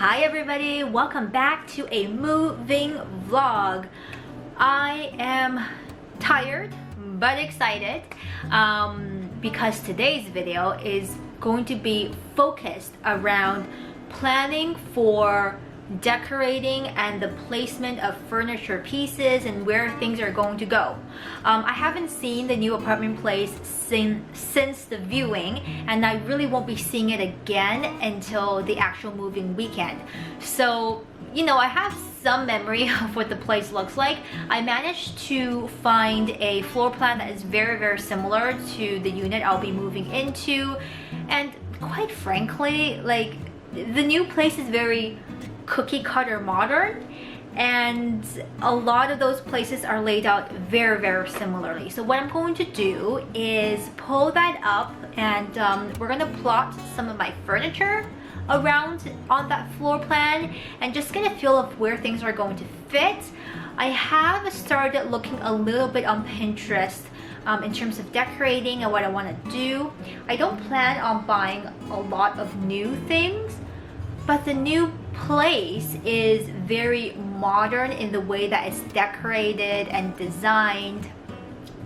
Hi everybody, welcome back to a moving vlog. I am tired but excited because today's video is going to be focused around planning for decorating and the placement of furniture pieces and where things are going to go. I haven't seen the new apartment place since the viewing, and I really won't be seeing it again until the actual moving weekend. So, you know, I have some memory of what the place looks like. I managed to find a floor plan that is very similar to the unit I'll be moving into, and quite frankly, like, the new place is very cookie cutter modern, and a lot of those places are laid out very similarly. So what I'm going to do is pull that up, and we're gonna plot some of my furniture around on that floor plan and just get a feel of where things are going to fit. I have started looking a little bit on Pinterest in terms of decorating and what I want to do. I don't plan on buying a lot of new things, but the new place is very modern in the way that it's decorated and designed,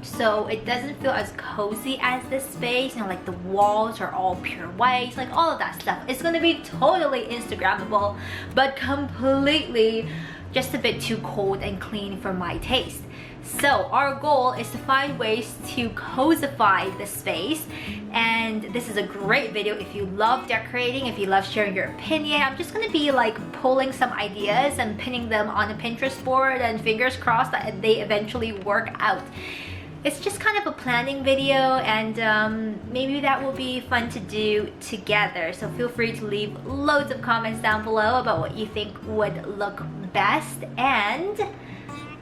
so it doesn't feel as cozy as this space. You know, like the walls are all pure white, like all of that stuff. It's gonna be totally Instagrammable, but completely just a bit too cold and clean for my taste. So our goal is to find ways to cozify the space, and this is a great video if you love decorating, if you love sharing your opinion. I'm just gonna be like pulling some ideas and pinning them on a Pinterest board, and fingers crossed that they eventually work out. It's just kind of a planning video, and maybe that will be fun to do together. So feel free to leave loads of comments down below about what you think would look best, and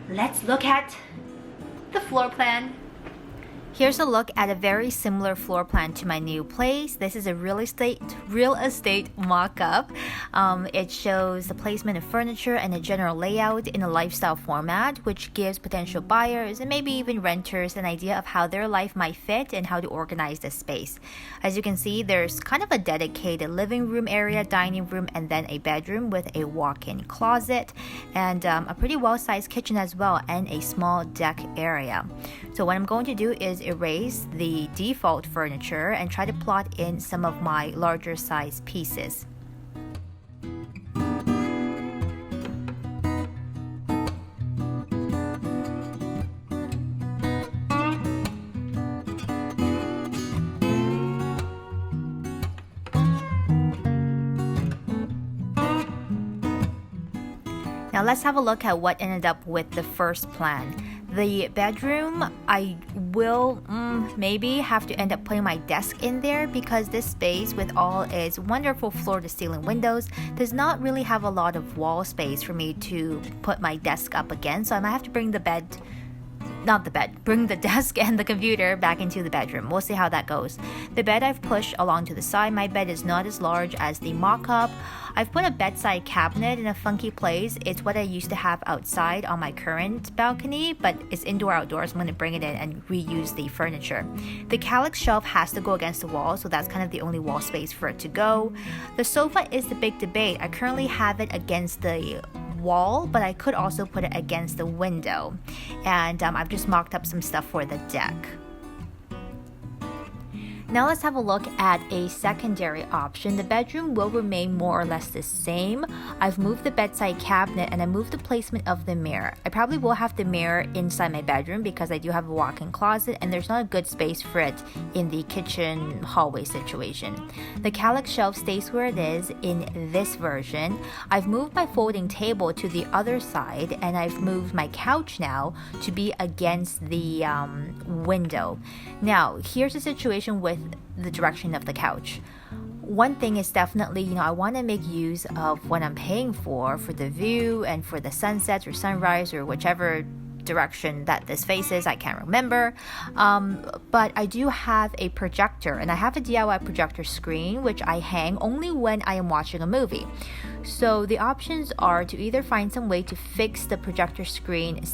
let's look at the floor plan. Here's a look at a very similar floor plan to my new place. This is a real estate mock-up. It shows the placement of furniture and a general layout in a lifestyle format, which gives potential buyers and maybe even renters an idea of how their life might fit and how to organize the space. As you can see, there's kind of a dedicated living room area, dining room, and then a bedroom with a walk-in closet, and a pretty well-sized kitchen as well, and a small deck area. So what I'm going to do is erase the default furniture and try to plot in some of my larger size pieces. Now let's have a look at what ended up with the first plan. The bedroom, I will maybe have to end up putting my desk in there, because this space with all its wonderful floor-to-ceiling windows does not really have a lot of wall space for me to put my desk up against. So I might have to bring the desk and the computer back into the bedroom. We'll see how that goes. The bed I've pushed along to the side. My bed is not as large as the mock-up. I've put a bedside cabinet in a funky place. It's what I used to have outside on my current balcony, but it's indoor-outdoors. I'm going to bring it in and reuse the furniture. The calyx shelf has to go against the wall, so that's kind of the only wall space for it to go. The sofa is the big debate. I currently have it against the wall, but I could also put it against the window, and I've just mocked up some stuff for the deck. Now let's have a look at a secondary option. The bedroom will remain more or less the same. I've moved the bedside cabinet and I moved the placement of the mirror. I probably will have the mirror inside my bedroom because I do have a walk-in closet and there's not a good space for it in the kitchen hallway situation. The calyx shelf stays where it is in this version. I've moved my folding table to the other side, and I've moved my couch now to be against the window. Now here's the situation with the direction of the couch. One thing is definitely, I want to make use of what I'm paying for the view and for the sunsets or sunrise or whichever direction that this faces. I can't remember, but I do have a projector, and I have a DIY projector screen which I hang only when I am watching a movie. So the options are to either find some way to fix the projector screen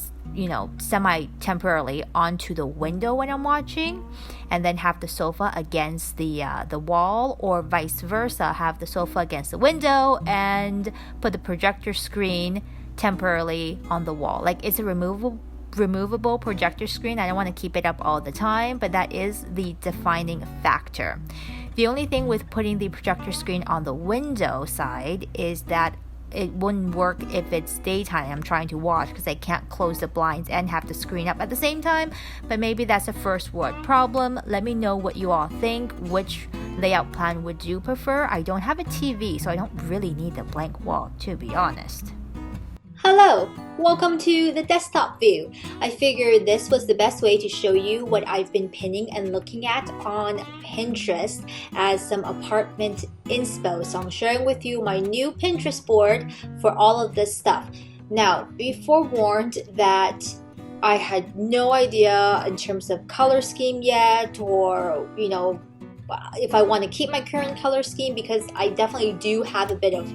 semi-temporarily onto the window when I'm watching, and then have the sofa against the wall, or vice versa, have the sofa against the window and put the projector screen temporarily on the wall. Like, it's a removable projector screen. I don't want to keep it up all the time, but that is the defining factor. The only thing with putting the projector screen on the window side is that it wouldn't work if it's daytime. I'm trying to watch because I can't close the blinds and have the screen up at the same time. But maybe that's a first world problem. Let me know what you all think. Which layout plan would you prefer? I don't have a TV, so I don't really need a blank wall, to be honest. Hello, welcome to the desktop view. I figured this was the best way to show you what I've been pinning and looking at on Pinterest as some apartment inspo. So I'm sharing with you my new Pinterest board for all of this stuff. Now, be forewarned that I had no idea in terms of color scheme yet, or if I want to keep my current color scheme, because I definitely do have a bit of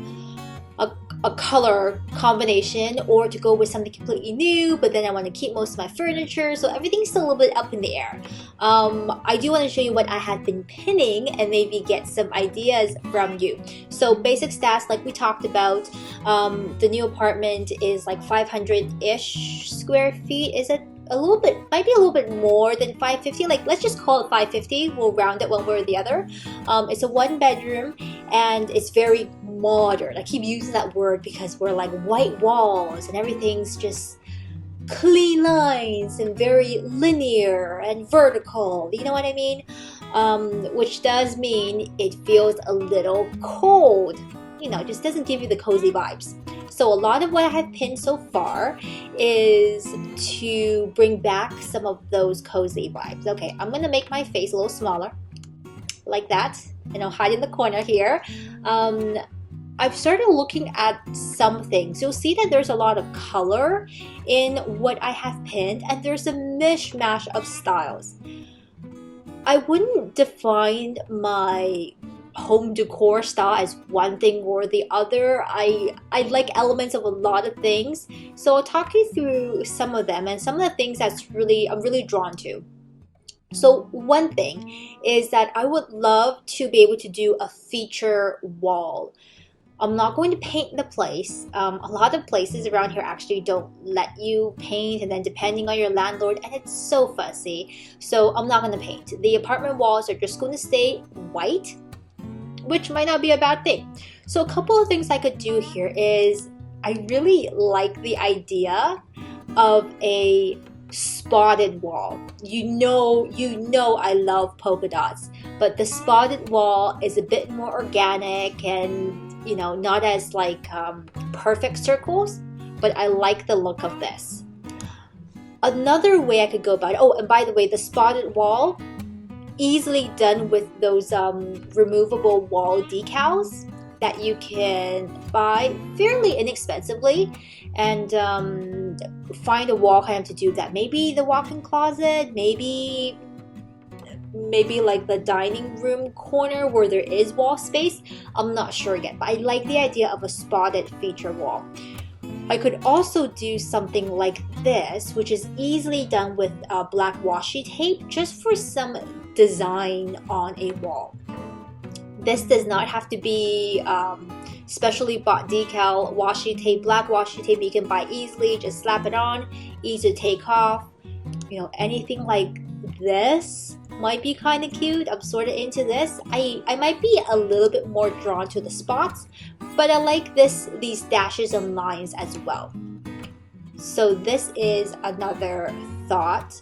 a color combination, or to go with something completely new, but then I want to keep most of my furniture, so everything's still a little bit up in the air. I do want to show you what I have been pinning and maybe get some ideas from you. So basic stats, like we talked about, the new apartment is like 500-ish square feet. Is it a little bit, might be a little bit more than 550, like let's just call it 550, we'll round it one way or the other. It's a 1-bedroom and it's very modern. I keep using that word because we're like white walls and everything's just clean lines and very linear and vertical, you know what I mean? Which does mean it feels a little cold, just doesn't give you the cozy vibes. So a lot of what I have pinned so far is to bring back some of those cozy vibes. Okay, I'm gonna make my face a little smaller, like that, and I'll hide in the corner here. I've started looking at some things. You'll see that there's a lot of color in what I have pinned, and there's a mishmash of styles. I wouldn't define my home decor style as one thing or the other. I like elements of a lot of things, so I'll talk you through some of them and some of the things I'm really drawn to. So one thing is that I would love to be able to do a feature wall. I'm not going to paint the place. A lot of places around here actually don't let you paint, and then depending on your landlord, and it's so fussy, so I'm not going to paint. The apartment walls are just going to stay white, which might not be a bad thing. So a couple of things I could do here is, I really like the idea of a spotted wall. You know I love polka dots, but the spotted wall is a bit more organic and not as like perfect circles, but I like the look of this. Another way I could go about it, oh, and by the way, the spotted wall, easily done with those removable wall decals that you can buy fairly inexpensively, and find a wall kind of to do that. Maybe the walk-in closet, maybe like the dining room corner where there is wall space. I'm not sure yet, but I like the idea of a spotted feature wall. I could also do something like this, which is easily done with black washi tape, just for some design on a wall. This does not have to be specially bought decal washi tape. Black washi tape you can buy easily, just slap it on, easy to take off. Anything like this might be kind of cute. I'm sort of into this. I might be a little bit more drawn to the spots, but I like these dashes and lines as well. So this is another thought.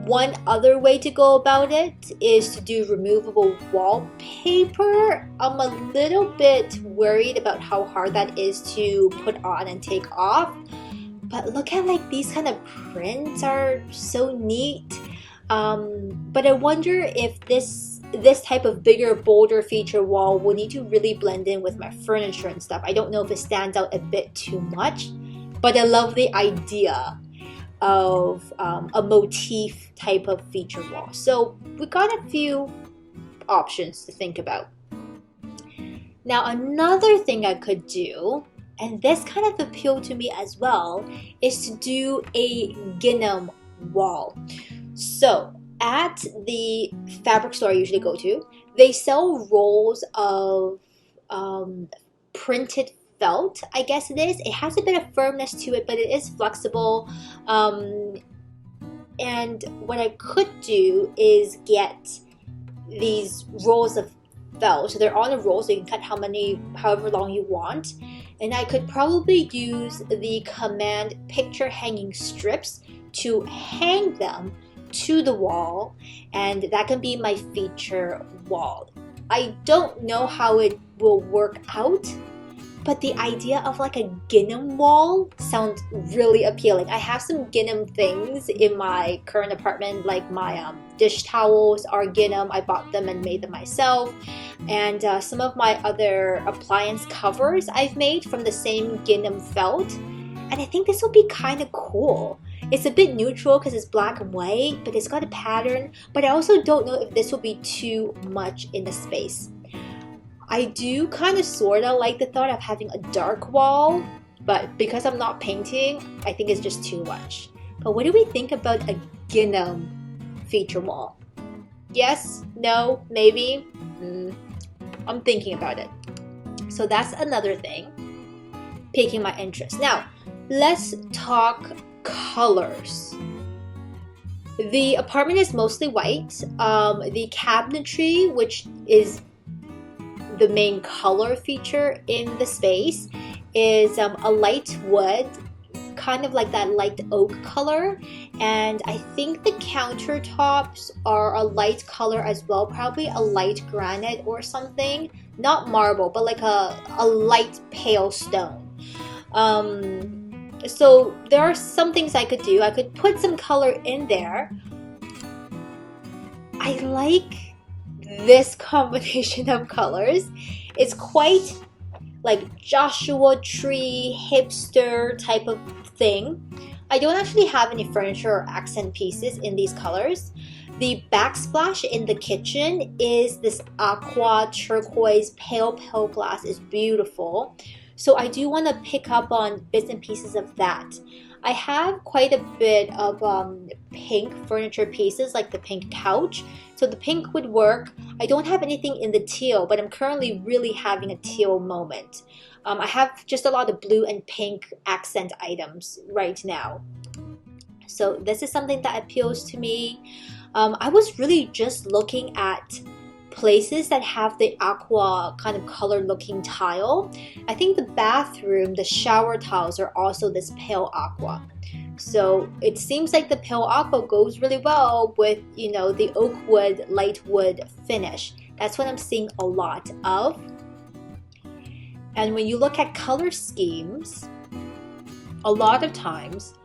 One other way to go about it is to do removable wallpaper. I'm a little bit worried about how hard that is to put on and take off. But look at these kind of prints are so neat. But I wonder if this type of bigger, bolder feature wall will need to really blend in with my furniture and stuff. I don't know if it stands out a bit too much, but I love the idea of a motif type of feature wall. So we got a few options to think about. Now another thing I could do, and this kind of appealed to me as well, is to do a gingham wall. So at the fabric store I usually go to, they sell rolls of printed felt, I guess it is. It has a bit of firmness to it, but it is flexible. And what I could do is get these rolls of felt. So they're on a roll, so you can cut however long you want. And I could probably use the command picture hanging strips to hang them to the wall, and that can be my feature wall. I don't know how it will work out, but the idea of like a gingham wall sounds really appealing. I have some gingham things in my current apartment, like my dish towels are gingham. I bought them and made them myself. And some of my other appliance covers I've made from the same gingham felt. And I think this will be kind of cool. It's a bit neutral because it's black and white, but it's got a pattern. But I also don't know if this will be too much in the space. I do kind of sort of like the thought of having a dark wall, but because I'm not painting, I think it's just too much. But what do we think about a gingham feature wall? Yes? No? Maybe? I'm thinking about it. So that's another thing piquing my interest. Now, let's talk colors. The apartment is mostly white. The cabinetry, which is the main color feature in the space, is a light wood, kind of like that light oak color, and I think the countertops are a light color as well, probably a light granite or something, not marble, but like a light pale stone. So there are some things I could do. I could put some color in there. I like this combination of colors. It's quite like Joshua Tree hipster type of thing. I don't actually have any furniture or accent pieces in these colors. The backsplash in the kitchen is this aqua turquoise pale glass. Is beautiful. So I do want to pick up on bits and pieces of that. I have quite a bit of pink furniture pieces, like the pink couch. So the pink would work. I don't have anything in the teal, but I'm currently really having a teal moment. I have just a lot of blue and pink accent items right now. So this is something that appeals to me. I was really just looking at places that have the aqua kind of color looking tile. I think the bathroom, the shower tiles are also this pale aqua. So it seems like the pale aqua goes really well with, you know, the oak wood, light wood finish. That's what I'm seeing a lot of. And when you look at color schemes, a lot of times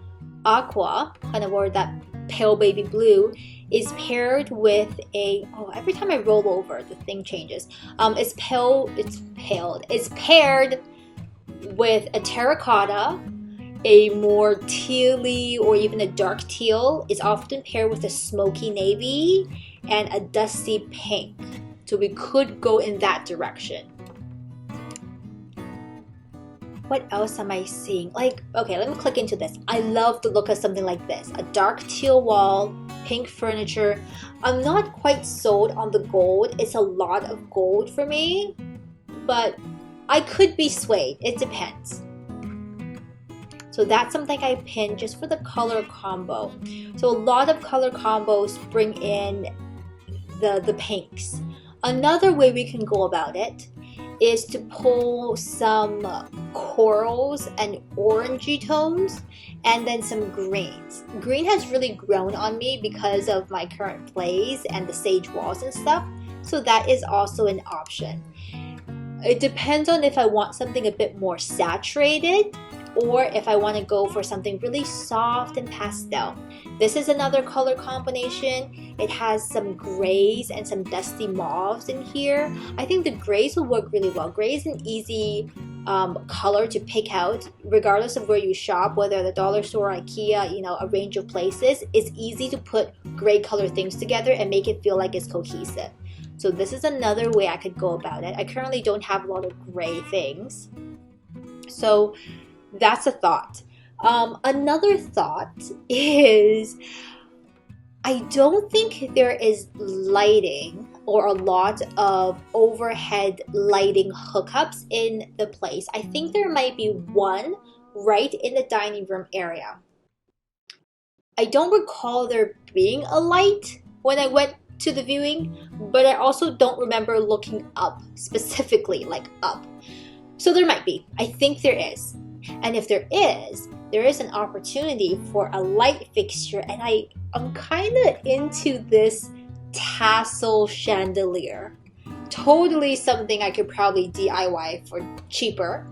aqua, kind of, or that pale baby blue, is paired with every time I roll over, the thing changes. It's paired with a terracotta, a more tealy or even a dark teal. Is often paired with a smoky navy and a dusty pink. So we could go in that direction. What else am I seeing? Like, okay, let me click into this. I love the look of something like this. A dark teal wall, pink furniture. I'm not quite sold on the gold. It's a lot of gold for me, but I could be swayed. It depends. So that's something I pinned just for the color combo. So a lot of color combos bring in the pinks. Another way we can go about it is to pull some corals and orangey tones and then some greens. Green has really grown on me because of my current place and the sage walls and stuff, so that is also an option. It depends on if I want something a bit more saturated or if I want to go for something really soft and pastel. This is another color combination. It has some grays and some dusty mauves in here. I think the grays will work really well. Gray is an easy color to pick out regardless of where you shop, whether the dollar store, IKEA, you know, a range of places. It's easy to put gray color things together and make it feel like it's cohesive. So this is another way I could go about it. I currently don't have a lot of gray things. So that's a thought. Another thought is I don't think there is lighting or a lot of overhead lighting hookups in the place. I think there might be one right in the dining room area. I don't recall there being a light when I went to the viewing, but I also don't remember looking up specifically, like up. So there might be. I think there is. And if there is an opportunity for a light fixture, and I'm kind of into this tassel chandelier. Totally something I could probably DIY for cheaper.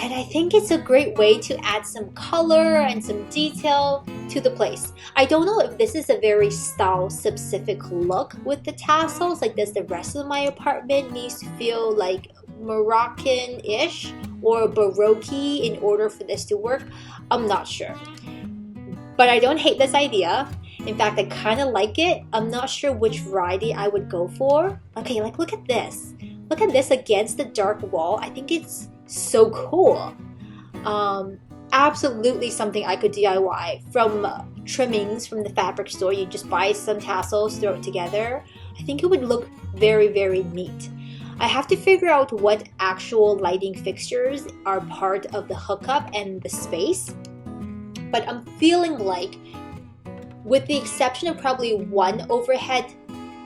And I think it's a great way to add some color and some detail to the place. I don't know if this is a very style specific look with the tassels. Like, does the rest of my apartment needs to feel like Moroccan-ish or Baroque in order for this to work? I'm not sure. But I don't hate this idea. In fact, I kind of like it. I'm not sure which variety I would go for. Okay, like look at this. Look at this against the dark wall. I think it's so cool. Absolutely something I could DIY. From trimmings from the fabric store, you just buy some tassels, throw it together. I think it would look very, very neat. I have to figure out what actual lighting fixtures are part of the hookup and the space. But I'm feeling like, with the exception of probably one overhead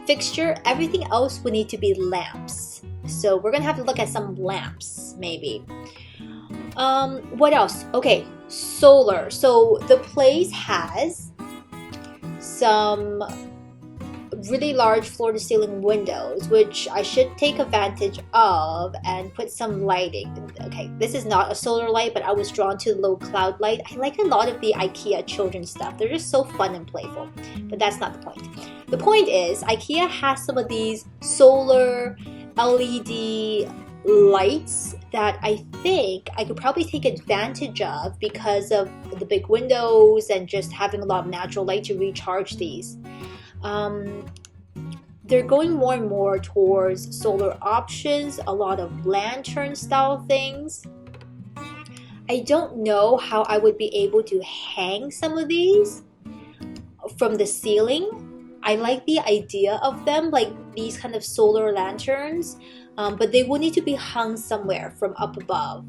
fixture, everything else would need to be lamps. So we're gonna have to look at some lamps, maybe. What else? Okay, solar. So the place has some really large floor-to-ceiling windows, which I should take advantage of and put some lighting. Okay, this is not a solar light, but I was drawn to the low cloud light. I like a lot of the IKEA children's stuff. They're just so fun and playful, but that's not the point. The point is, IKEA has some of these solar LED lights that I think I could probably take advantage of because of the big windows and just having a lot of natural light to recharge these. They're going more and more towards solar options, a lot of lantern style things. I don't know how I would be able to hang some of these from the ceiling. I like the idea of them, like these kind of solar lanterns, but they will need to be hung somewhere from up above.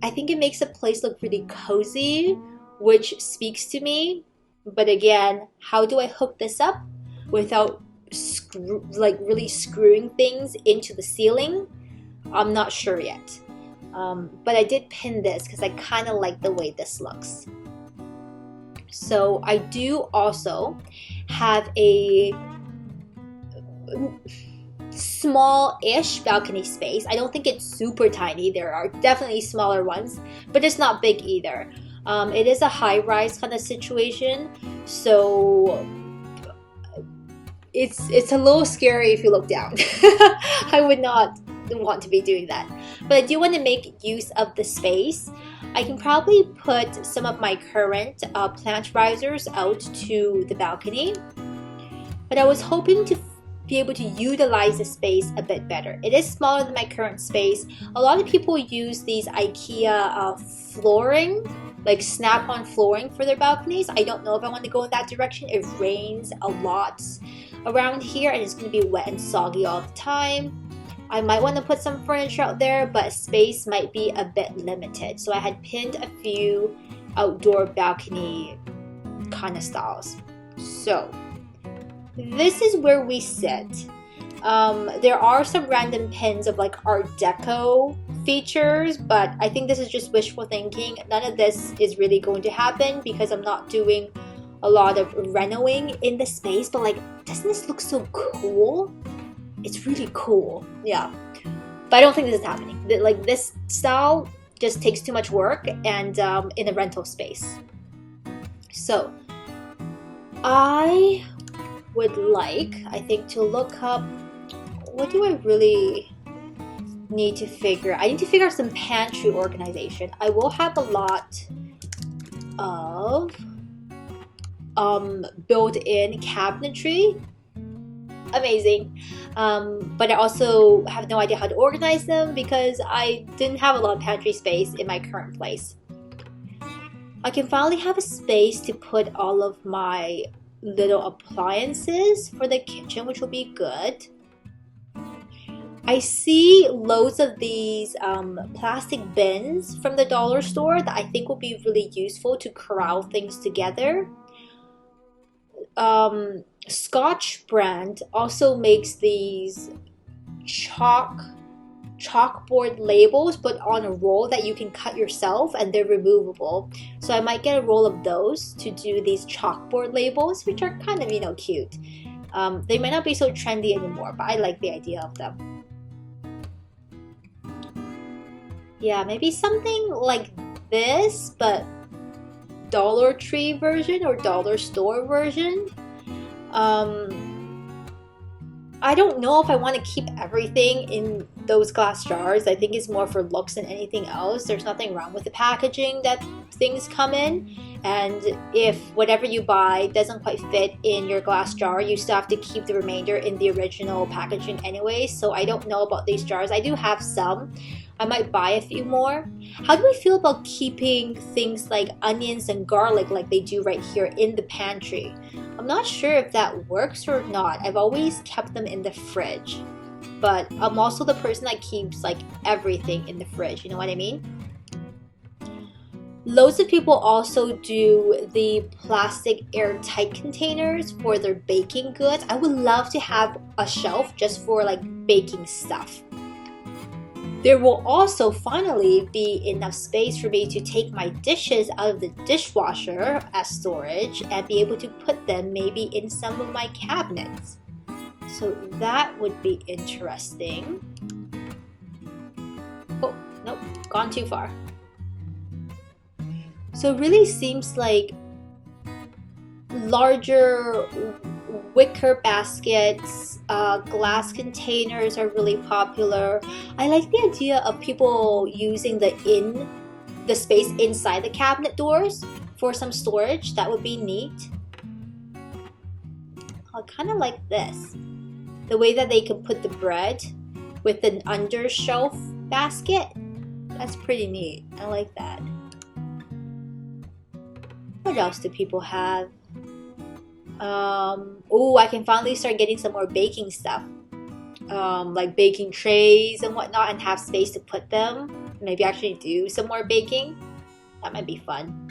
I think it makes a place look really cozy, which speaks to me. But again, how do I hook this up without really screwing things into the ceiling? I'm not sure yet. But I did pin this because I kind of like the way this looks. So I do also have a small-ish balcony space. I don't think it's super tiny. There are definitely smaller ones, but it's not big either. It is a high-rise kind of situation, so it's a little scary if you look down. I would not want to be doing that, but I do want to make use of the space. I can probably put some of my current plant risers out to the balcony, but I was hoping to be able to utilize the space a bit better. It is smaller than my current space. A lot of people use these IKEA flooring, like snap-on flooring for their balconies. I don't know if I want to go in that direction. It rains a lot around here and it's going to be wet and soggy all the time. I might want to put some furniture out there, but space might be a bit limited. So I had pinned a few outdoor balcony kind of styles. So this is where we sit. There are some random pins of like Art Deco features, but I think this is just wishful thinking. None of this is really going to happen because I'm not doing a lot of renoing in the space. But like, doesn't this look so cool? It's really cool, yeah. But I don't think this is happening. Like, this style just takes too much work and in a rental space. So I would like, I think, to look up, what do I really need to figure? I need to figure out some pantry organization. I will have a lot of built-in cabinetry amazing. But I also have no idea how to organize them because I didn't have a lot of pantry space in my current place. I can finally have a space to put all of my little appliances for the kitchen, which will be good. I see loads of these plastic bins from the dollar store that I think will be really useful to corral things together. Scotch brand also makes these chalkboard labels but on a roll that you can cut yourself, and they're removable. So I might get a roll of those to do these chalkboard labels, which are kind of, you know, cute. They might not be so trendy anymore, but I like the idea of them. Yeah, maybe something like this, but Dollar Tree version or dollar store version. I don't know if I want to keep everything in those glass jars. I think it's more for looks than anything else. There's nothing wrong with the packaging that things come in. And if whatever you buy doesn't quite fit in your glass jar, you still have to keep the remainder in the original packaging anyway. So I don't know about these jars. I do have some. I might buy a few more. How do we feel about keeping things like onions and garlic like they do right here in the pantry? I'm not sure if that works or not. I've always kept them in the fridge, but I'm also the person that keeps like everything in the fridge, you know what I mean? Loads of people also do the plastic airtight containers for their baking goods. I would love to have a shelf just for like baking stuff. There will also finally be enough space for me to take my dishes out of the dishwasher as storage and be able to put them maybe in some of my cabinets. So that would be interesting. Oh, nope, gone too far. So it really seems like larger wicker baskets, glass containers are really popular. I like the idea of people using the space inside the cabinet doors for some storage. That would be neat. I kind of like this. The way that they can put the bread with an under shelf basket. That's pretty neat. I like that. What else do people have? Oh, I can finally start getting some more baking stuff. Like baking trays and whatnot, and have space to put them. Maybe actually do some more baking. That might be fun.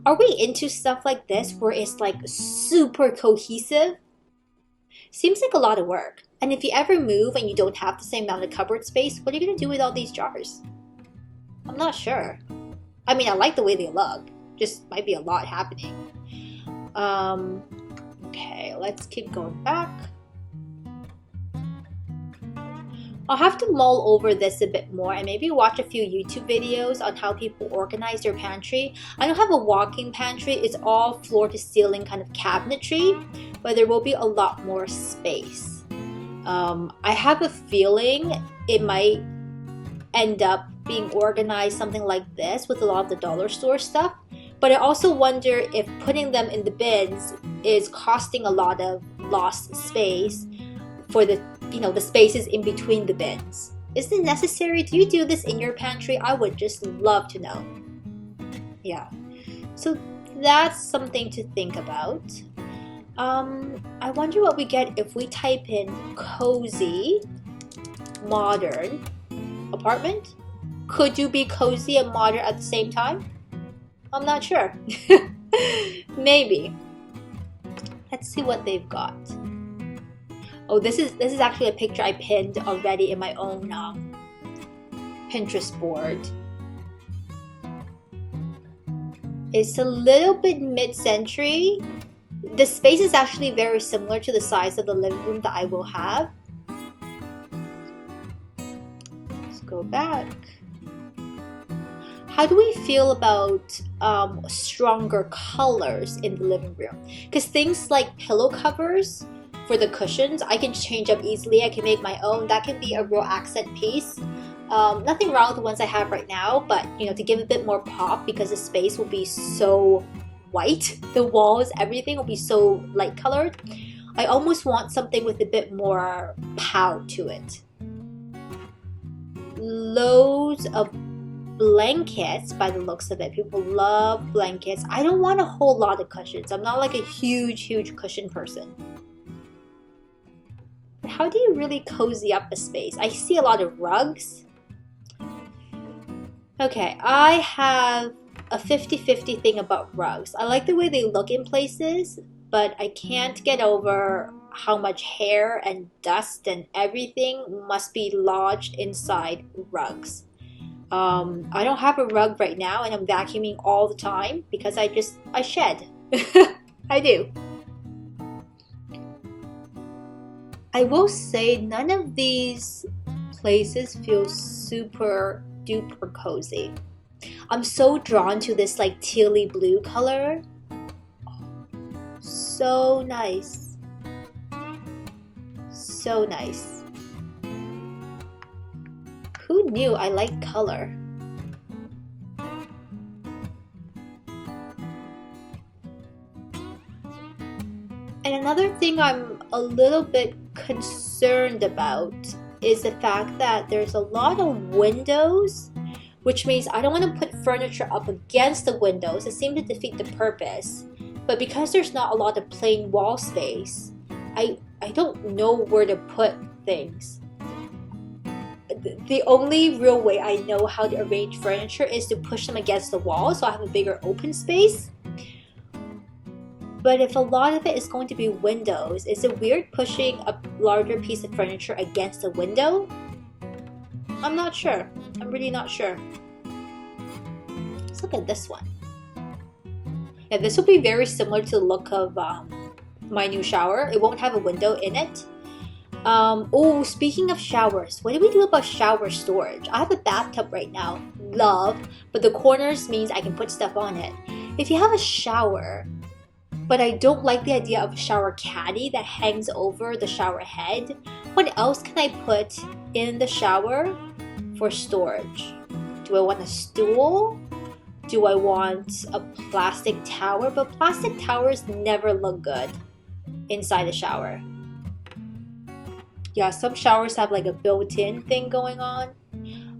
Are we into stuff like this where it's like super cohesive? Seems like a lot of work. And if you ever move and you don't have the same amount of cupboard space, what are you going to do with all these jars? I'm not sure. I mean, I like the way they look. Just might be a lot happening. Okay, let's keep going back. I'll have to mull over this a bit more and maybe watch a few YouTube videos on how people organize their pantry. I don't have a walk-in pantry. It's all floor-to-ceiling kind of cabinetry, but there will be a lot more space. I have a feeling it might end up being organized something like this with a lot of the dollar store stuff. But I also wonder if putting them in the bins is costing a lot of lost space for the spaces in between the bins. Is it necessary? Do you do this in your pantry? I would just love to know. Yeah. So that's something to think about. I wonder what we get if we type in cozy modern apartment. Could you be cozy and modern at the same time? I'm not sure. Maybe. Let's see what they've got. Oh, this is actually a picture I pinned already in my own Pinterest board. It's a little bit mid-century. The space is actually very similar to the size of the living room that I will have. Let's go back. How do we feel about stronger colors in the living room? Because things like pillow covers for the cushions, I can change up easily. I can make my own. That can be a real accent piece. Nothing wrong with the ones I have right now, but to give a bit more pop, because the space will be so white. The walls, everything will be so light colored. I almost want something with a bit more pow to it. Loads of blankets by the looks of it. People love blankets. I don't want a whole lot of cushions. I'm not like a huge cushion person. But how do you really cozy up a space? I see a lot of rugs. Okay, I have a 50-50 thing about rugs. I like the way they look in places, but I can't get over how much hair and dust and everything must be lodged inside rugs. I don't have a rug right now, and I'm vacuuming all the time because I shed. I do. I will say none of these places feel super duper cozy. I'm so drawn to this like tealy blue color. So nice. So nice. Who knew I like color? And another thing I'm a little bit concerned about is the fact that there's a lot of windows, which means I don't want to put furniture up against the windows. It seems to defeat the purpose. But because there's not a lot of plain wall space, I don't know where to put things. The only real way I know how to arrange furniture is to push them against the wall so I have a bigger open space. But if a lot of it is going to be windows, is it weird pushing a larger piece of furniture against a window? I'm not sure. I'm really not sure. Let's look at this one. Yeah, this will be very similar to the look of my new shower. It won't have a window in it. Oh, speaking of showers, what do we do about shower storage? I have a bathtub right now. Love, but the corners means I can put stuff on it. If you have a shower, but I don't like the idea of a shower caddy that hangs over the shower head, what else can I put in the shower for storage? Do I want a stool? Do I want a plastic tower? But plastic towers never look good inside a shower. Yeah, some showers have like a built-in thing going on.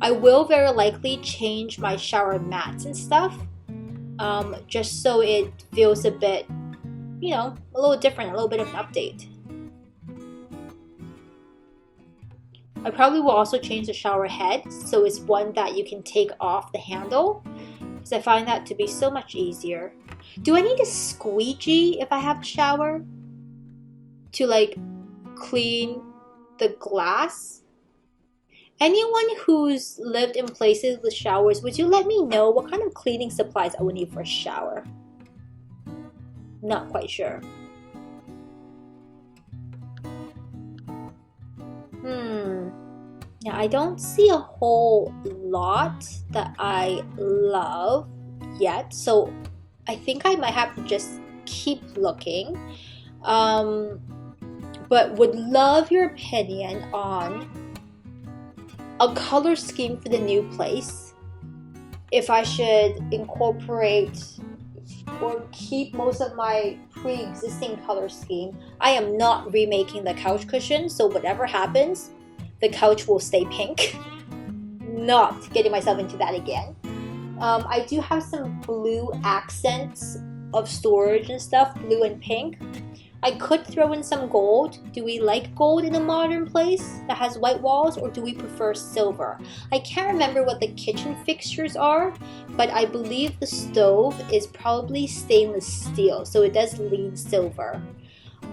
I will very likely change my shower mats and stuff, just so it feels a bit, you know, a little different, a little bit of an update. I probably will also change the shower head so it's one that you can take off the handle, because I find that to be so much easier. Do I need a squeegee if I have a shower to like clean the glass? Anyone who's lived in places with showers, would you let me know what kind of cleaning supplies I would need for a shower? Not quite sure. Yeah, I don't see a whole lot that I love yet, so I think I might have to just keep looking. But would love your opinion on a color scheme for the new place. If I should incorporate or keep most of my pre-existing color scheme. I am not remaking the couch cushion, so whatever happens, the couch will stay pink. Not getting myself into that again. I do have some blue accents of storage and stuff, blue and pink. I could throw in some gold. Do we like gold in a modern place that has white walls, or do we prefer silver? I can't remember what the kitchen fixtures are, but I believe the stove is probably stainless steel, so it does lean silver.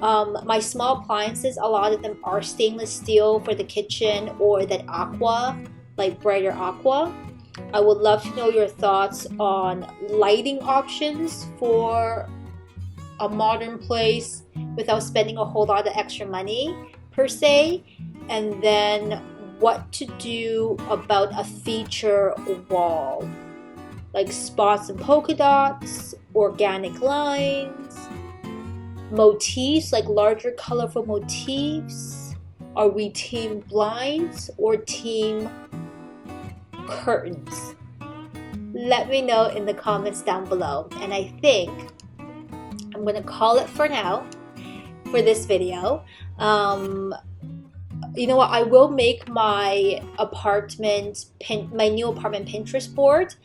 My small appliances, a lot of them are stainless steel for the kitchen, or that aqua, like brighter aqua. I would love to know your thoughts on lighting options for a modern place without spending a whole lot of extra money per se, and then what to do about a feature wall, like spots and polka dots, organic lines, motifs, like larger colorful motifs. Are we team blinds or team curtains? Let me know in the comments down below. And I think I'm gonna call it for now. for this video. You know what? I will make my my new apartment Pinterest board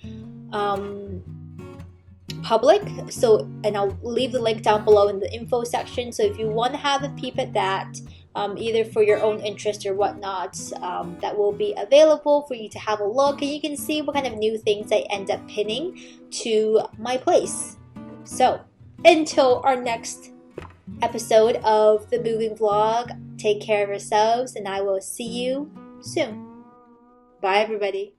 public. So, and I'll leave the link down below in the info section. So if you want to have a peep at that, either for your own interest or whatnot, that will be available for you to have a look, and you can see what kind of new things I end up pinning to my place. So until our next episode of the moving vlog, take care of yourselves, and I will see you soon. Bye everybody.